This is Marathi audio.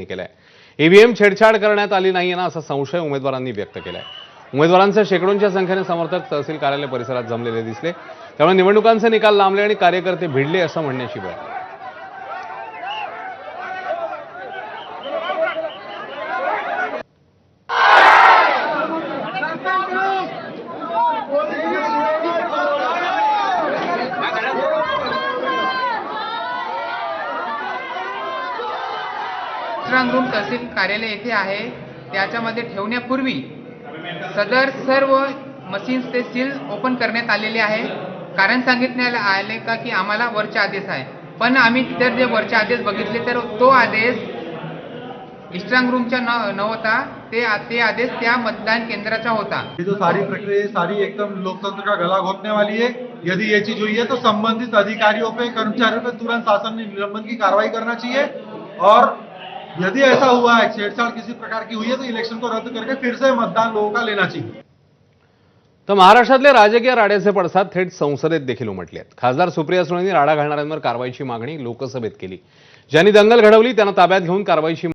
केलाय। ईव्हीएम छेडछाड करण्यात आली नाही ना असा संशय उमेदवारांनी व्यक्त केलाय। उमेदवारांचे शेकडोंच्या संख्येने समर्थक तहसील कार्यालय परिसरात जमलेले दिसले, त्यामुळे निवडणुकांचे निकाल लांबले आणि कार्यकर्ते भिडले असं म्हणण्याची वेळ आली। रूम तहसील कार्यालय येथे आहे, त्याच्यामध्ये ठेवण्यापूर्वी सदर सर्व मशीन्स ते सील ओपन करण्यात आलेले आहे। कारण सांगितण्यात आले का की आम्हाला वरचे आदेश आहे, पण आम्ही तर जे वरचे आदेश बघितले तर तो आदेश स्ट्रांग रूमचा नव्हता, ते आदेश त्या मतदान केंद्राचा होता। ये जो सारी प्रक्रिया सारी एकदम लोकतंत्र का गला घोटने वाली है। यदि ये चीज हुई है तो संबंधित अधिकारियों पे, कर्मचारियों पे तुरंत शासन ने निलंबन की कार्रवाई करना चाहिए, और यदि ऐसा हुआ है, छेड़छाड़ किसी प्रकार की हुई है, तो इलेक्शन को रद्द करके फिर से मतदान लोगों का लेना चाहिए। तर महाराष्ट्रातले राजकीय राड्याचे पडसाद थेट संसदेत देखील उमटले आहेत। खासदार सुप्रिया सुळेंनी राडा घालणाऱ्यांवर कारवाईची मागणी लोकसभेत केली। ज्यांनी दंगल घडवली त्यांना ताब्यात घेऊन कारवाईची